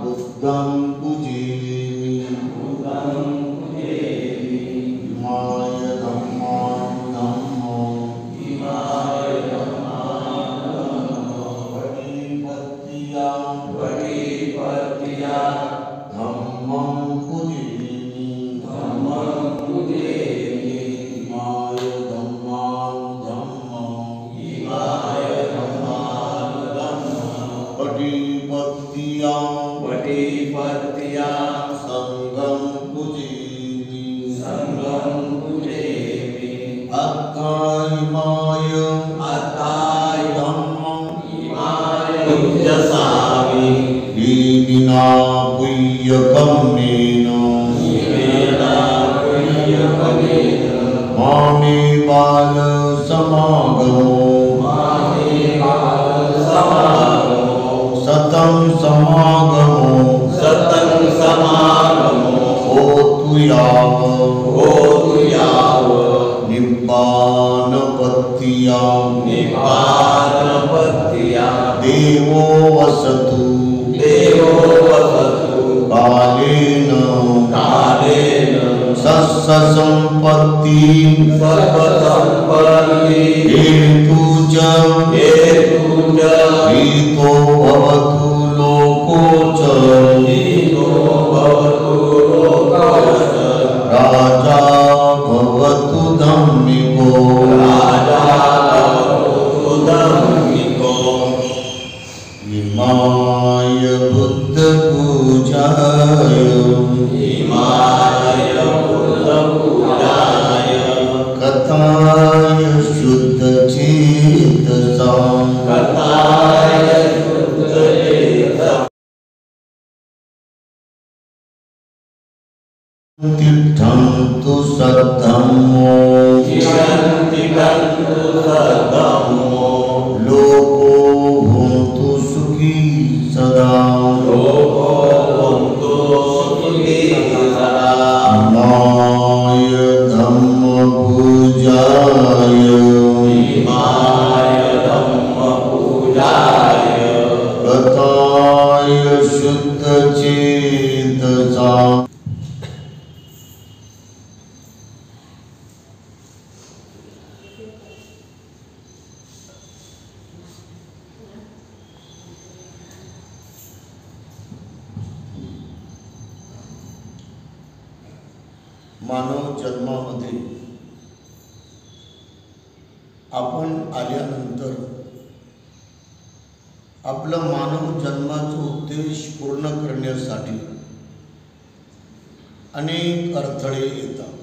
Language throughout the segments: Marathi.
बुद्धं पूजयामि इमाय धम्मां वटिपत्या धम्मं पूजयामि इमाय धम्मां वटिपत्या संघं पूजयामि अत्थायमाय धम्मं पूजयामि दीनिना पुय्यकम्मेन मामे बाल समागमो सतं समागमो होतु याव निब्बानपत्त्या देवो वसतु कालेन सत्सम्पत्ति हेतु च हितो भवतु लोको च राजा भवतु धम्मिको इमाय बुद्ध पूजाय कथाय शुद्ध चेतसां तिष्ठन्तु सद्धम्मो लोको भुङ्क्तु सुखी सदा इमाय धम्मपूजाय कथाय शुद्ध चेतसां मानव जन्मामध्ये आपण आल्यानंतर आपलं मानव जन्माचा उद्देश पूर्ण करण्यासाठी अनेक अडथळे येतात.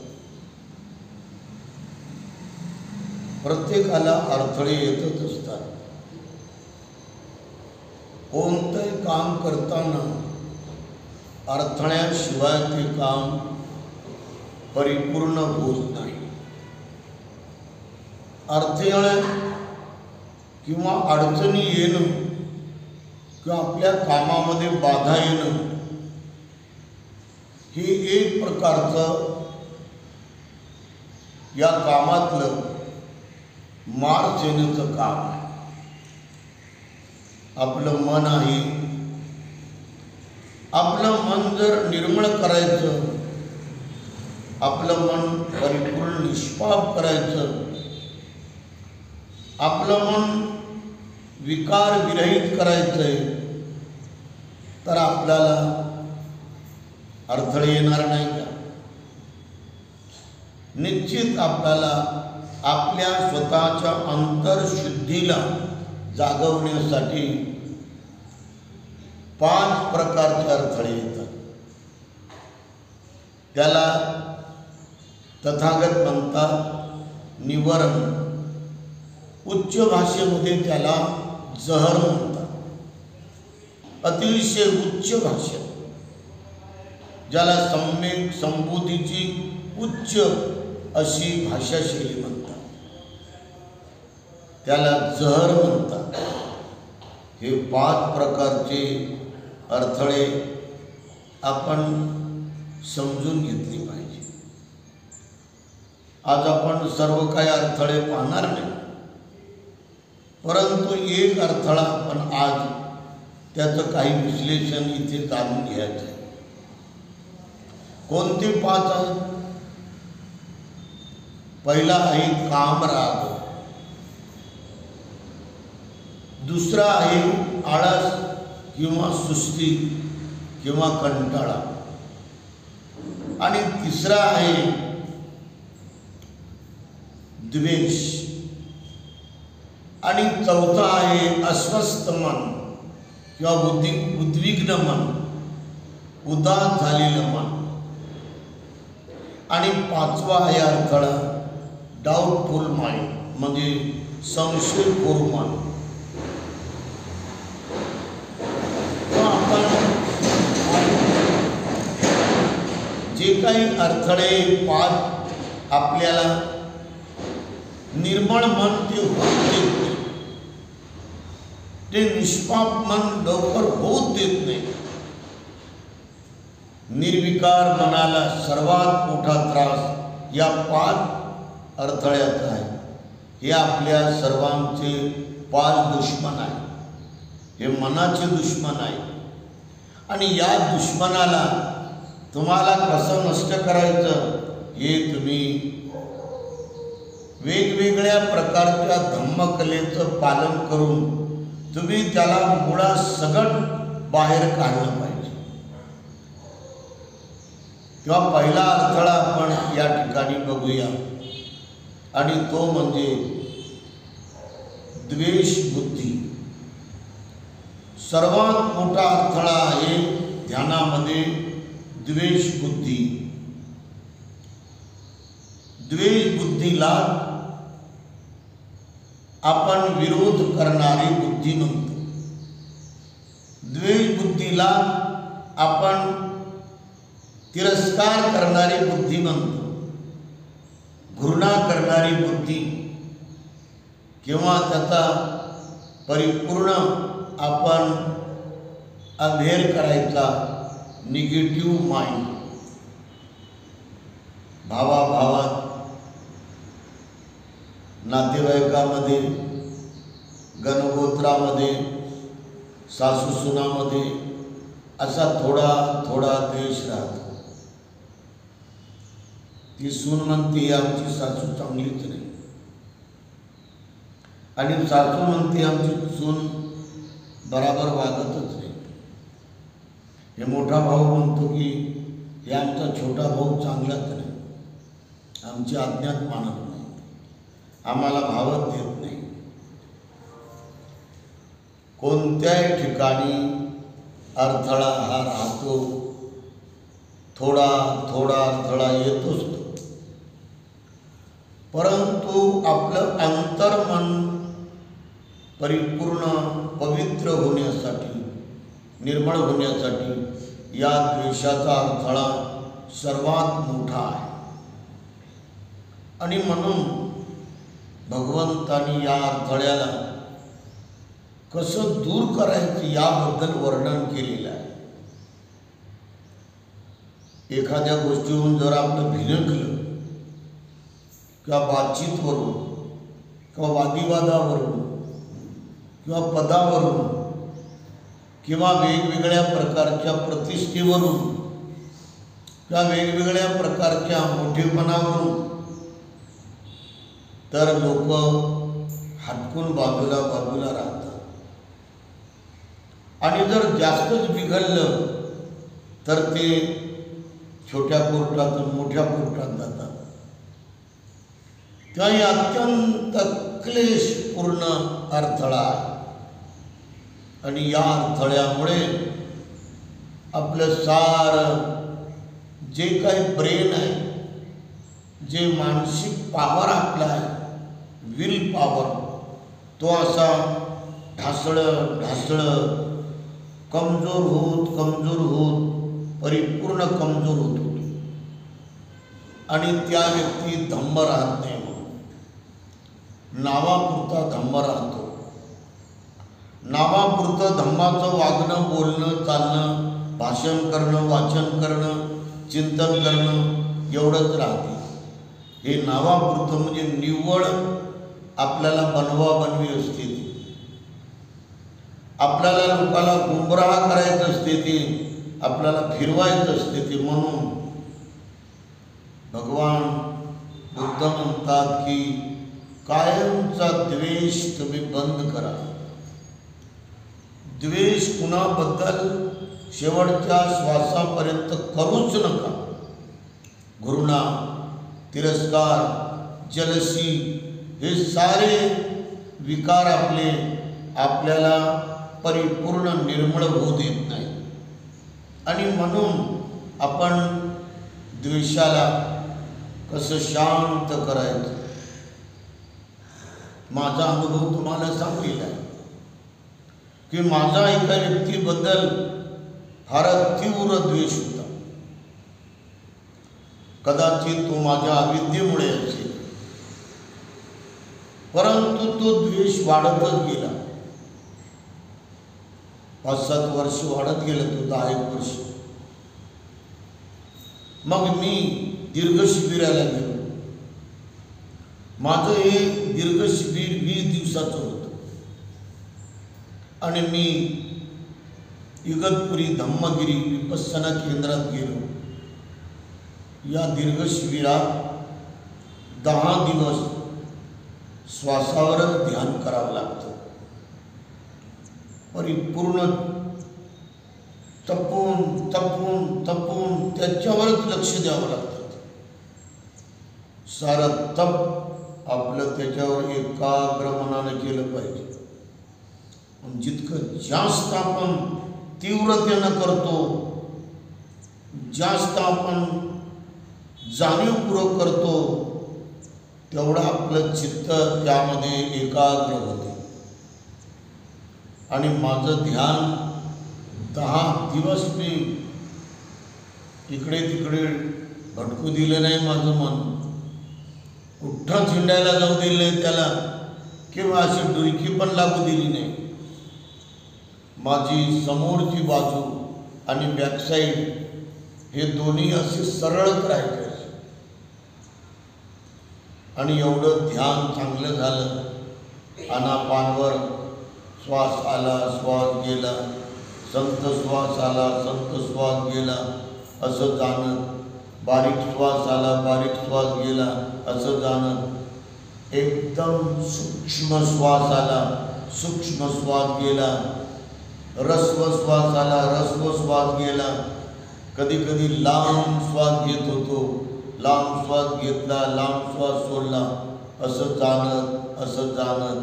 प्रत्येकाला अडथळे येतच असतात. कोणतंही काम करताना अडथळ्याशिवाय ते काम परिपूर्ण होत नाही. अडथळे किंवा अडचणी येणं किंवा आपल्या कामामध्ये बाधा येणं हे एक प्रकारचं या कामातलं मार्ग देण्याचं काम आहे. आपलं मन आहे, आपलं मन जर निर्मळ करायचं, आपलं मन परिपूर्ण निष्पाप करायचं, आपलं मन विकार विरहित करायचंय, तर आपल्याला अडथळे येणार नाही का? निश्चित आपल्याला आपल्या स्वतःच्या अंतर्शुद्धीला जागवण्यासाठी 5 प्रकारचे अडथळे येतात. त्याला तथागत म्हणतात निवरण. उच्च भाषेमध्ये त्याला जहर म्हणतात. अतिशय उच्च भाषा, ज्याला सम्यक संबोधीची उच्च अशी भाषाशैली म्हणतात, त्याला जहर म्हणतात. हे 5 प्रकारचे अडथळे आपण समजून घेतली पाहिजे. आज आपण सर्व काही अडथळे पाहणार नाही, परंतु एक अडथळा आपण आज त्याचं काही विश्लेषण इथे जाणून घ्यायचं आहे. कोणते 5 आहेत? पहिला आहे कामराग, दुसरा आहे आळस किंवा सुस्ती किंवा कंटाळा, आणि तिसरा आहे द्वेष, आणि चौथा आहे अस्वस्थ मन किंवा उद्विग्न मन, उदास झालेलं मन, आणि 5वा आहे अडथळा डाऊटफुल माइंड, म्हणजे संशयपूर मन. आपण जे काही अडथळे 5 आपल्याला निर्मळ मन ते होत देत नाही, ते निष्पाप मन लवकर होत देत नाही. निर्विकार मनाला सर्वात मोठा त्रास या 5 अडथळ्याचा आहे. हे आपल्या सर्वांचे 5 दुश्मन आहे. हे मनाचे दुश्मन आहे. आणि या दुश्मनाला तुम्हाला कसं नष्ट करायचं हे तुम्ही वेगवेगळ्या प्रकारच्या धम्मकलेचं पालन करून तुम्ही त्याला मुळासकट बाहेर काढलं पाहिजे. किंवा पहिला अडथळा आपण या ठिकाणी बघूया, आणि तो म्हणजे द्वेष बुद्धी. सर्वात मोठा अडथळा आहे ध्यानामध्ये द्वेष बुद्धी. द्वेष बुद्धीला आपण विरोध करणारी बुद्धी म्हणतो. द्वेष बुद्धीला आपण तिरस्कार करणारी बुद्धी म्हणतो, घृणा करणारी बुद्धी, किंवा त्याचा परिपूर्ण आपण अभेर करायचा निगेटिव्ह माइंड. भावाभावात, नातेवाईकामध्ये, गणगोत्रामध्ये, सासूसुनामध्ये असा थोडा थोडा द्वेष राहतो. ती सून म्हणते आमची सासू चांगलीच नाही, आणि सासू म्हणते आमची सून बराबर वागतच नाही. हे मोठा भाऊ म्हणतो की हे आमचा छोटा भाऊ चांगलाच नाही, आमची आज्ञाच मानत नाही, आम्हाला भावच देत नाही. कोणत्याही ठिकाणी अडथळा हा राहतो, थोडा थोडा अडथळा येतोच तो. परंतु आपलं अंतर्मन परिपूर्ण पवित्र होण्यासाठी, निर्मळ होण्यासाठी या द्वेषाचा अडथळा सर्वात मोठा आहे. आणि म्हणून भगवंतांनी या अडथळ्याला कसं दूर करायचं याबद्दल वर्णन केलेलं आहे. एखाद्या गोष्टीवरून जर आपलं भिरकलं किंवा बातचीतवरून किंवा वादिवादावरून किंवा पदावरून किंवा वेगवेगळ्या प्रकारच्या प्रतिष्ठेवरून किंवा वेगवेगळ्या प्रकारच्या मोठेपणावरून तर लोक हटकून बाजूला राहतात. आणि जर जास्तच बिघडलं तर ते छोट्या कोर्टातून मोठ्या कोर्टात जातात. तेव्हा हे अत्यंत क्लेशपूर्ण अडथळा आहे. आणि या अडथळ्यामुळे आपलं जे काही ब्रेन आहे, जे मानसिक पॉवर आपला आहे, विल पॉवर, तो असा ढासळत कमजोर होत परिपूर्ण कमजोर होत होतो. आणि त्या व्यक्ती धम्म राहत नाही, नावापुरता धम्म राहतो. नावापुरतं धम्माचं वागणं, बोलणं, चालणं, भाषण करणं, वाचन करणं, चिंतन करणं एवढंच राहते. हे नावापुरतं म्हणजे निव्वळ आपल्याला बनवाबनवी असते. आपल्याला लोकांना गुमराह करायचं असते ते, आपल्याला फिरवायचं असते ते. म्हणून भगवान बुद्ध म्हणतात की कायमचा द्वेष तुम्ही बंद करा. द्वेष कुणाबद्दल शेवटच्या श्वासापर्यंत करूच नका. घृणा, तिरस्कार, जलसी हे सारे विकार आपल्याला परिपूर्ण निर्मळ होऊ देत नाही. आणि म्हणून आपण द्वेषाला कसं शांत करायचं. माझा अनुभव तुम्हाला सांगितला आहे की माझा एका व्यक्तीबद्दल फार तीव्र द्वेष होता. कदाचित तो माझ्या अविद्येमुळे असेल, परंतु तो द्वेष वाढतच गेला. 5-7 वर्ष वाढत गेलं, तो 10 वर्ष. मग मी दीर्घ शिबिराला गेलो. माझं हे दीर्घ शिबिर 20 दिवसाचं होतं आणि मी इगतपुरी धम्मगिरी विपස්සना केंद्रात गेलो. या दीर्घ शिबिरात 10 दिवस श्वासावरच ध्यान करावं लागतं. परिपूर्ण तपून तपून तपून त्याच्यावरच लक्ष द्यावं लागतं. सारं तप आपलं त्याच्यावर एकाग्र मनानं केलं पाहिजे. जितकं जास्त आपण तीव्रतेनं करतो, जास्त आपण जाणीवपूर्वक करतो, तेवढं आपलं चित्त त्यामध्ये एकाग्र होते. आणि माझं ध्यान 10 दिवस मी इकडे तिकडे भटकू दिलं नाही. माझं मन कुठं चिंडायला जाऊ दिलं नाही त्याला, किंवा अशी डुलकी पण लागू दिली नाही. माझी समोरची बाजू आणि बॅकसाईड हे दोन्ही असे सरळच राहिले. आणि एवढं ध्यान चांगलं झालं. आनापानवर श्वास आला, श्वास गेला, संत श्वास आला, संत श्वास गेला असं जाणं, बारीक श्वास आला, बारीक श्वास गेला असं जाणं, एकदम सूक्ष्म श्वास आला, सूक्ष्म श्वास गेला, रस्व श्वास आला, रस्व श्वास गेला. कधी कधी लांब श्वास घेत होतो, लांब श्वास घेतला, लांब श्वास सोडला, असं जाणत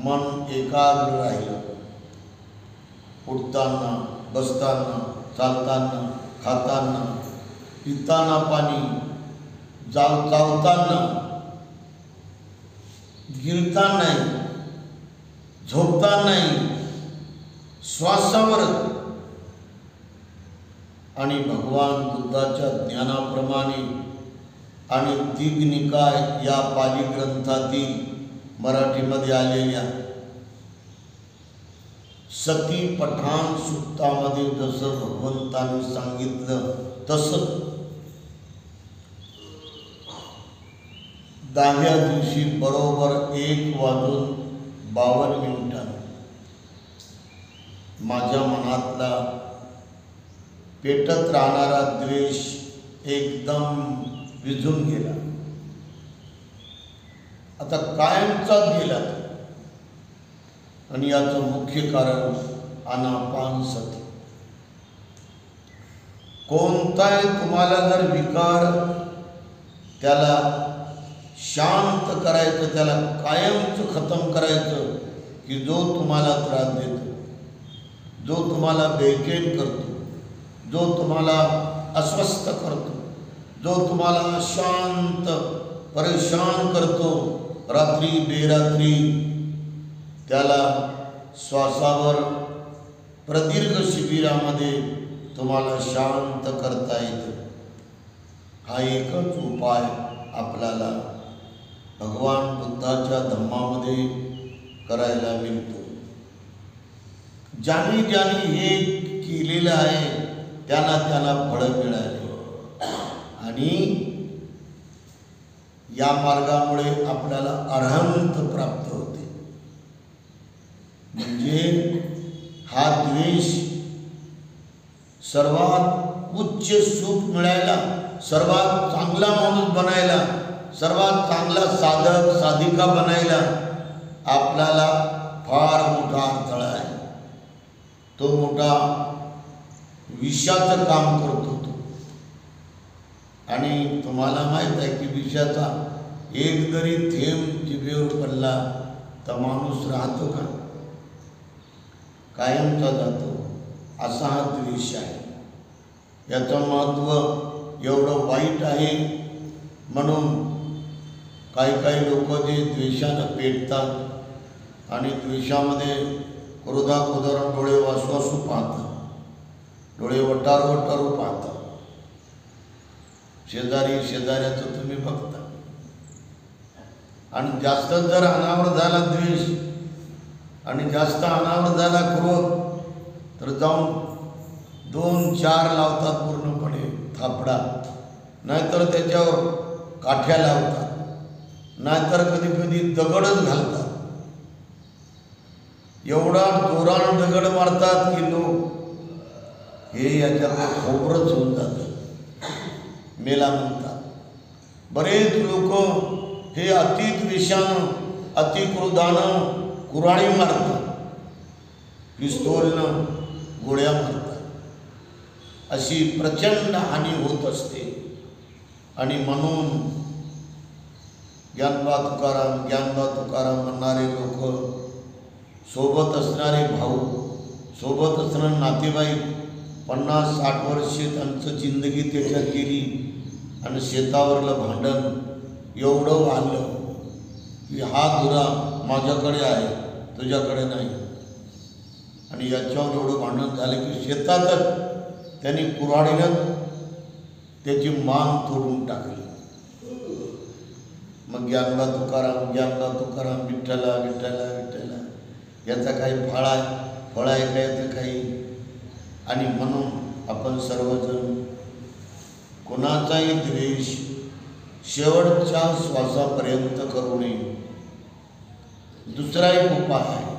मन एकाग्र राहिलं. उठताना, बसताना, चालताना, खाताना, पिताना पाणी, चावताना, गिळताना नाही, झोपताना नाही, श्वासावरच. आणि भगवान बुद्धाच्या ज्ञानाप्रमाणे आणि दिग्निकाय या पाली ग्रंथातील मराठीमध्ये आलेल्या सती पठाण सुक्तामध्ये जसं भगवंताने सांगितलं तसं 10व्या दिवशी बरोबर 1:52 माझ्या मनातला पेटत राहणारा द्वेष एकदम विझून गेला. आता कायमचाच गेला. आणि याचं मुख्य कारण आनापानसती. कोणताही तुम्हाला जर विकार त्याला शांत करायचं, त्याला कायमचं खतम करायचं, की जो तुम्हाला त्रास देतो, जो तुम्हाला बेचैन करतो, जो तुम्हाला अस्वस्थ करतो, जो तुम्हाला शांत परेशान करतो रात्री बेरात्री, त्याला श्वासावर प्रदीर्घ शिबिरामध्ये तुम्हाला शांत करता येतं. हा एकच उपाय आपल्याला भगवान बुद्धाच्या धम्मामध्ये करायला मिळतो. ज्यांनी हे केलेलं आहे त्यांना फळं मिळाली. आणि या मार्गामुळे आपल्याला अरहंत प्राप्त होते. म्हणजे हा द्वेष सर्वात उच्च सुख मिळायला, सर्वात चांगला माणूस बनायला, सर्वात चांगला साधक साधिका बनायला आपल्याला फार मोठा अडथळा आहे. तो मोठा विषाचं काम करतो तो. आणि तुम्हाला माहीत आहे की विषाचा एक जरी थेंब जिभेवर पडला तर माणूस राहतो का? कायमचा जातो. असा हा द्वेष आहे. याचं महत्त्व एवढं वाईट आहे. म्हणून काही काही लोक जे द्वेषानं पेटतात आणि द्वेषामध्ये क्रोधाक्रोधानं डोळे वासवासू पाहतात, डोळे वटारू वटारू पाहतात. शेजारी शेजाऱ्याचं तुम्ही बघता. आणि जास्त जर अनावर झाला द्वेष आणि जास्त अनावर झाला क्रोध तर जाऊन 2-4 लावतात पूर्णपणे थापडा, नाहीतर त्याच्यावर काठ्या लावतात, नाहीतर कधी कधी दगडच घालतात. एवढा जोरानं दगड मारतात की लोक हे याच्यात खोबरंच होऊन जातं, मेला म्हणतात. बरेच लोक हे अतिद्वेषानं अतिक्रोधानं कुऱ्हाडी मारतात, पिस्तूलनं गोळ्या मारतात. अशी प्रचंड हानी होत असते. आणि म्हणून ज्ञानबा तुकाराम म्हणणारे लोक, सोबत असणारे भाऊ, सोबत असणारे नातेवाईक 50-60 वर्षे त्यांचं जिंदगी त्याच्यात गेली आणि शेतावरलं भांडण एवढं वाढलं की हा दुरा माझ्याकडे आहे, तुझ्याकडे नाही. आणि याच्यावर एवढं भांडण झालं की शेतातच त्यांनी कुऱ्हाडीनं त्याची मान तोडून टाकली. मग ज्ञानबा तुकाराम विठ्ठला विठ्ठला विठ्ठला, याचा काही फळ आहे का याचं काही? आणि म्हणून आपण सर्वजण कोणाचाही द्वेष शेवटच्या श्वासापर्यंत करू नये. दुसरा एक उपाय आहे.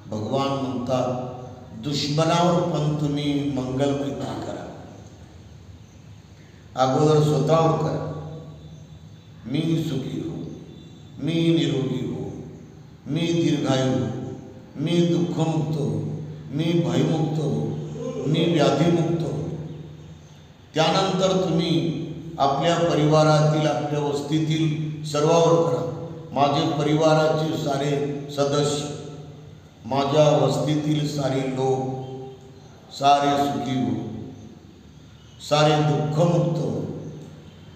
भगवान म्हणतात दुश्मनावर पण तुम्ही मंगल मैत्री करा. अगोदर स्वतःवर करा. मी सुखी हो, मी निरोगी हो, मी दीर्घायू हो, मी दुःखमुक्त हो, मी भयमुक्त हो, मी व्याधीमुक्त हो. त्यानंतर तुम्ही आपल्या परिवारातील, आपल्या वस्तीतील सर्वांवर करा. माझे परिवाराचे सारे सदस्य, माझ्या वस्तीतील सारे लोक सारे सुखी हो, सारे दुःखमुक्त हो,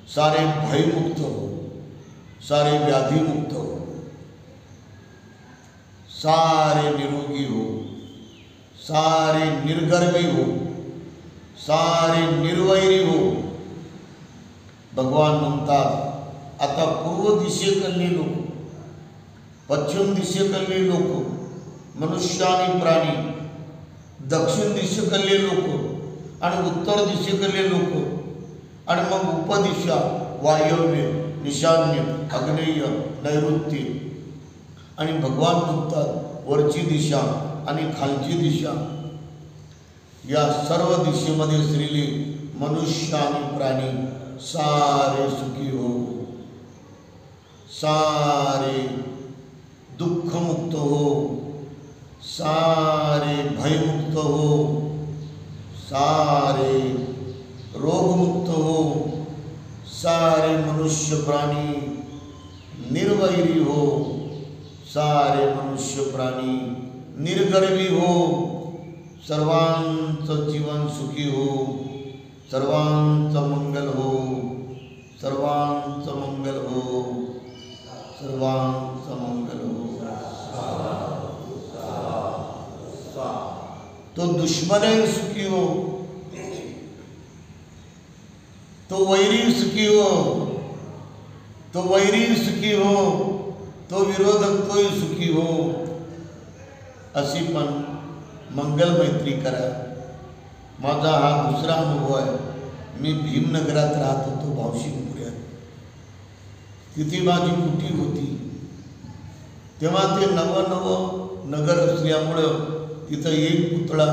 सारे भयमुक्त हो, सारे व्याधीमुक्त हो, सारे निरोगी हो, सारे निर्गर्वी हो, सारे निर्वैरी हो. भगवान म्हणतात आता पूर्व दिशेकडले लोक, पश्चिम दिशेकडले लोक, मनुष्य आणि प्राणी, दक्षिण दिशेकडले लोक आणि उत्तर दिशेकडले लोक, आणि मग उपदिशा, वायव्य, ईशान्य, आग्नेय, नैऋत्य. आणि भगवान म्हणतात वरची दिशा आणि खालची दिशा. या सर्व दिशेमध्ये श्रीली मनुष्य आणि प्राणी सारे सुखी हो, सारे दुःखमुक्त हो, सारे भयमुक्त हो, सारे रोगमुक्त हो, सारे मनुष्य प्राणी निर्वैरी हो, सारे मनुष्य प्राणी निर्गर्वी हो. सर्वांचं जीवन सुखी हो, सर्वांचं मंगल हो, सर्वांचं मंगल हो, सर्वांचं मंगल हो. तो दुश्मन सुखी हो, तो वैरी सुखी हो, तो वैरी सुखी हो, तो विरोधक तोही सुखी हो. अशी पण मंगल मैत्री करा. माझा हा दुसरा अनुभव आहे. मी भीमनगरात राहत होतो, भावशिंगपुऱ्यात. तिथे माझी कुटी होती. तेव्हा ते नवं नगर असल्यामुळं तिथं एक पुतळा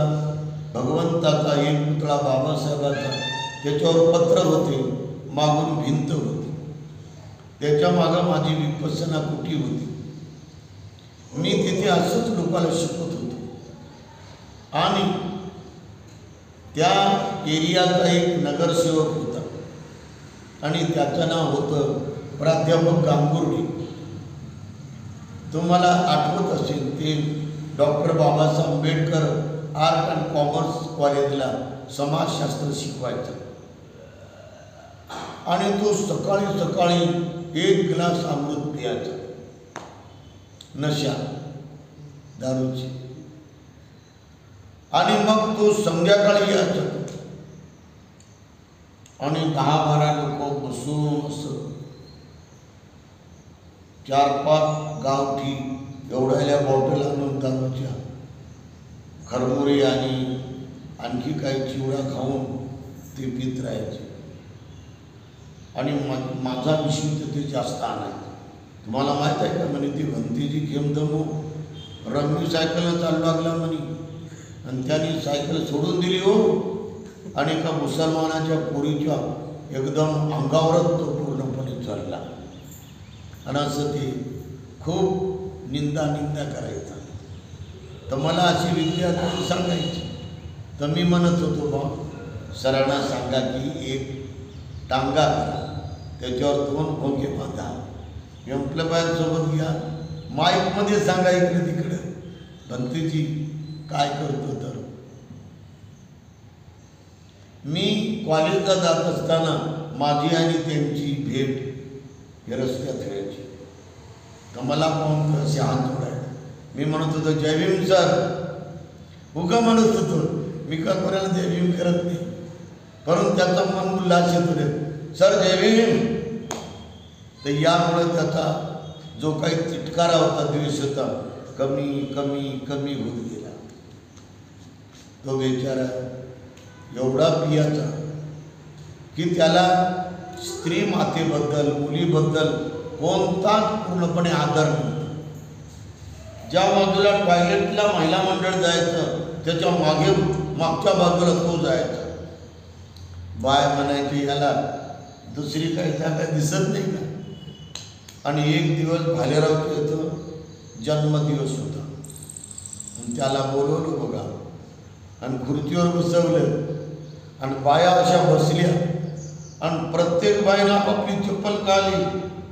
भगवंताचा, एक पुतळा बाबासाहेबाचा, त्याच्यावर पत्र होते, मागून भिंत होती, त्याच्या मागं माझी विपස්සना कुटी होती. मी तिथे असंच लोकांना शिकवत होतो. आणि त्या एरियाचा एक नगरसेवक होता आणि त्याचं नाव होतं प्राध्यापक गांगुर्डे. तुम्हाला आठवत असेल, ते doctor Babasaheb Ambedkar art and commerce कॉलेजला समाजशास्त्र शिकवायचा. आणि तो सकाळी सकाळी एक ग्लास अमृत पियाचा, नशा दारूची. आणि मग तो संध्याकाळी यायचा आणि 10-12 लोक बसून असं 4-5 गावठी एवढ्याल्या बॉटल आणून दारूच्या, खरमुरे आणि आणखी काही चिवडा खाऊन ते पित राहायचे. आणि माझा विषय तर ते जास्त आणायचं. तुम्हाला माहीत आहे का म्हणे, ती भंतीची खेमदमो रंगवी सायकलनं चालू लागला म्हणे, आणि त्याने सायकल सोडून दिली हो, आणि एका मुसलमानाच्या पोरीच्या एकदम अंगावरच तो पूर्णपणे चालला. आणि असं ते खूप निंदा करायचा. तर मला अशी विद्यार्थी सांगायची. तर मी म्हणत होतो, बा सरांना सांगा की एक टांगा करा, त्याच्यावर 2 भोंगे बांधा, एम्प्लिफायरसोबत घ्या, माईकमध्ये सांगा इकडे तिकडे भंतीची काय करतो. तर मी कॉलेजला जात असताना माझी आणि त्यांची भेट हे रस्त्यात व्हायची. तर मला पाहून असे हात जोडायचे. मी म्हणत होतो, जय भीम सर. उगा म्हणत होतो, मी का कोणाला जय भीम करत नाही, परंतु त्याचा मन उल्हास येतो रे, सर जय भीम. तर यामुळे त्याचा जो काही तिटकारा होता, द्वेष होता, कमी कमी कमी होत गेला. तो बेचारा एवढा पियाचा की त्याला स्त्री मातेबद्दल, मुलीबद्दल कोणताच पूर्णपणे आदर नव्हता. ज्या बाजूला टॉयलेटला महिला मंडळ जायचं, त्याच्या मागच्या बाजूला तो जायचा. बाय म्हणायची, याला दुसरी काही जागा दिसत नाही का. आणि एक दिवस भालेरावच्या इथं जन्मदिवस होता, आणि त्याला बोलवलं बघा, आणि खुर्चीवर बसवलं, आणि बाया अशा बसल्या, आणि प्रत्येक बाईनं आपली चप्पल काढली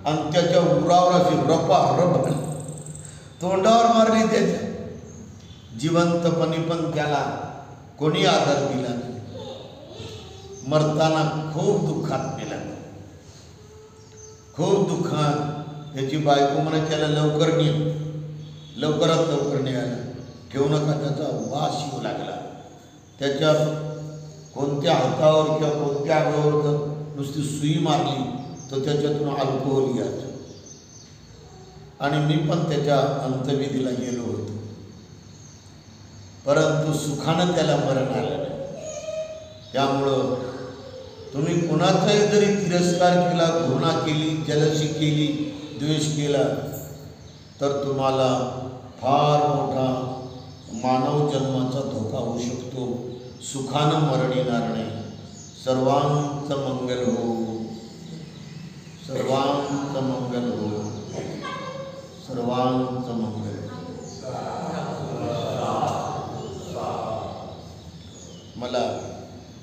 आणि त्याच्या उरावर अशी रप तोंडावर मारली. त्याच्या जिवंतपणी पण त्याला कोणी आदर दिला नाही. मरताना खूप दुःखात मेला, खूप दुःखात. त्याची बायको म्हणा, त्याला लवकर ने, लवकरात लवकर न्यायला, ठेवू नका, त्याचा वास येऊ लागला. त्याच्या कोणत्या हातावर किंवा कोणत्या अंगावर जर नुसती सुई मारली तर त्याच्यातून अल्कोहोल यायचं. आणि मी पण त्याच्या अंत्यविधीला गेलो होतो, परंतु सुखानं त्याला मरण आलं नाही. त्यामुळं तुम्ही कुणाचाही जरी तिरस्कार केला, घृणा केली, जलसी केली, द्वेष केला, तर तुम्हाला फार मोठा मानव जन्माचा धोका होऊ शकतो. सुखानं मरण येणार नाही. सर्वांचं मंगल हो, सर्वांचं मंगल हो, सर्वांचं मंगल. मला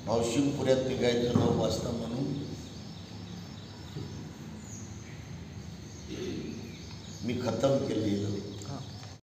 भावशिंगपुऱ्यात निघायचं 9 वाजता, म्हणून मी खतम केलेलं.